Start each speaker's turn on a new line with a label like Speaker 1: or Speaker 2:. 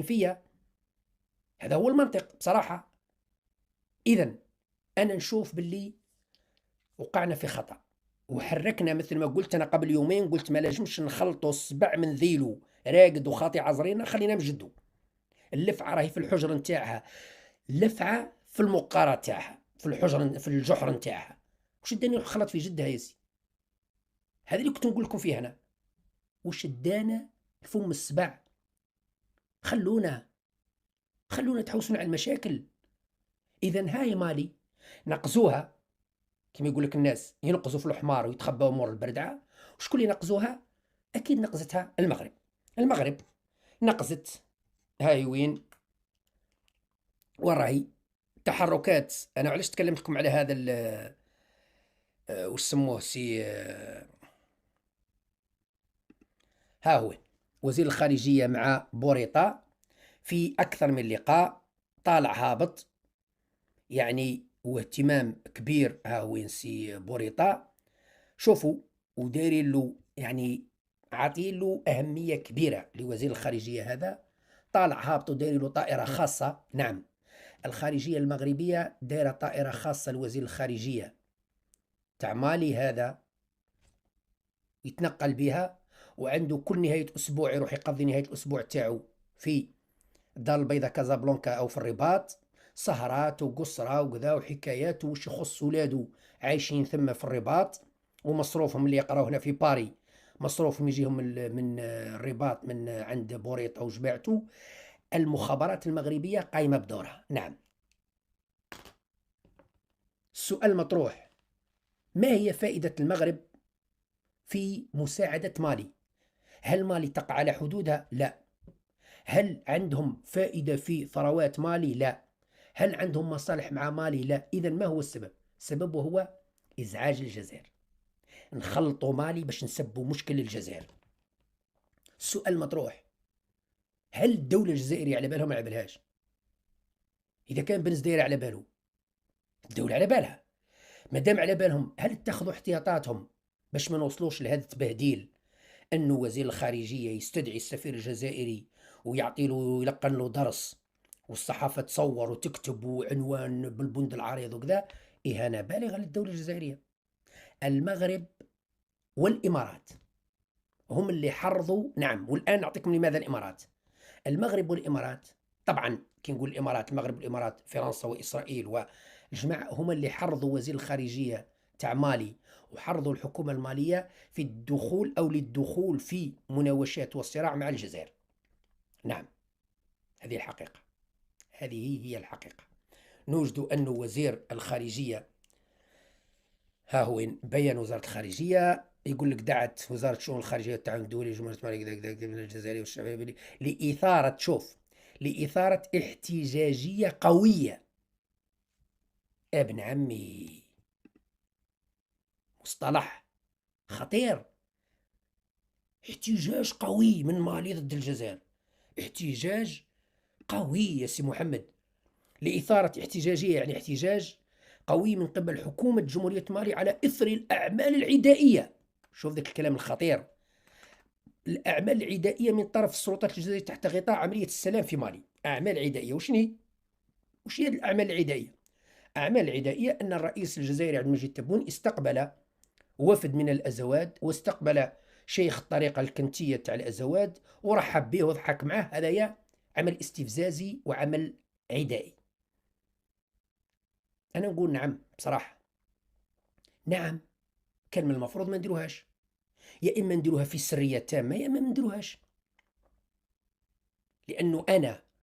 Speaker 1: فيا. هذا هو المنطق بصراحة. إذا أنا نشوف باللي وقعنا في خطأ وحركنا، مثل ما قلت أنا قبل يومين، قلت ما لازمش نخلطوا السبع من ذيلو راقد وخاطي عزرينا، خلينا نجدو. اللفعة راهي في الحجر نتاعها، لفعة في المقارة تاعها، في الحجر، في الجحر نتاعها. وش داني خلط في جدها ياسي؟ هذا اللي كنت نقول لكم فيه أنا. وش دانا فم السبع؟ خلونا تحوسون على المشاكل. إذا هاي مالي نقزوها، كما يقول لك الناس ينقزوا في الحمار ويتخباو مور البردعة. وشكون اللي نقزوها؟ أكيد نقزتها المغرب. المغرب نقزت هاي وين وراهي تحركات. أنا علاش تكلمت لكم على هذا وش سموه سي ها هو وزير الخارجية مع بوريطة في أكثر من لقاء، طالع هابط يعني، واهتمام كبير. ها هو سي بوريطة، شوفوا، ودايرين له يعني عاطين له أهمية كبيرة لوزير الخارجية هذا. طالع هابط ودايرين له طائرة خاصة. نعم، الخارجية المغربية دايرة طائرة خاصة لوزير الخارجية تاع مالي هذا، يتنقل بها، وعنده كل نهاية أسبوع يروح يقضي نهاية الأسبوع تاعو في الدار البيضاء كازابلانكا أو في الرباط، سهرات وقصرة وكذا وحكايات وش يخص ولادو عايشين ثم في الرباط، ومصروفهم اللي يقراو هنا في باري مصروفهم يجيهم من الرباط، من عند بوريطة وجماعته. المخابرات المغربية قايمة بدورها. نعم. السؤال مطروح: ما هي فائدة المغرب في مساعدة مالي؟ هل مالي تقع على حدودها؟ لا. هل عندهم فائدة في ثروات مالي؟ لا. هل عندهم مصالح مع مالي؟ لا. إذا ما هو السبب؟ السبب هو إزعاج الجزائر. نخلطوا مالي باش نسبوا مشكل للجزائر. السؤال مطروح: هل الدولة الجزائرية على بالها ما على بالهاش؟ إذا كان بن زدير على باله، الدولة على بالها. ما دام على بالهم، هل اتخذوا احتياطاتهم باش ما نوصلوش لهذا التبهديل؟ أنه وزير الخارجية يستدعي السفير الجزائري ويعطي له، يلقن له درس، والصحافة تصور وتكتب وعنوان بالبند العريض وكذا. إهانة بالغة للدولة الجزائرية. المغرب والإمارات هم اللي حرضوا. نعم، والآن أعطيكم لماذا الإمارات. المغرب والإمارات، طبعا كي نقول الإمارات، المغرب والإمارات، فرنسا وإسرائيل والجماعة، هم اللي حرضوا وزير الخارجية تاع مالي وحرضوا الحكومة المالية في الدخول أو للدخول في مناوشات والصراع مع الجزائر. نعم، هذه الحقيقة، هذه هي الحقيقة. نوجد أن وزير الخارجية، ها هو بيان وزارة الخارجية، يقول لك دعت وزارة الشؤون الخارجية والتعاون الدولي جمهورية مالي من الجزائر والشعبية لإثارة، شوف، لإثارة احتجاجية قوية. ابن عمي، مصطلح خطير. احتجاج قوي من مالي ضد الجزائر، احتجاج قوي يا سي محمد. لإثارة احتجاجية يعني احتجاج قوي من قبل حكومة جمهورية مالي على إثر الأعمال العدائية. شوف ذاك الكلام الخطير: الأعمال العدائية من طرف السلطات الجزائرية تحت غطاء عملية السلام في مالي. أعمال عدائية وش هي الأعمال العدائية؟ أعمال العدائية أن الرئيس الجزائري عبد المجيد تبون استقبل وفد من الأزواد، واستقبل شيخ الطريقة الكنتية تاع الأزواد ورحب به وضحك معه. هذا عمل استفزازي وعمل عدائي. أنا نقول نعم بصراحة، نعم، كان من المفروض ما نديروهاش. يا إما نديروها في سرية تامة، يا إما ما نديروهاش. لأنه أنا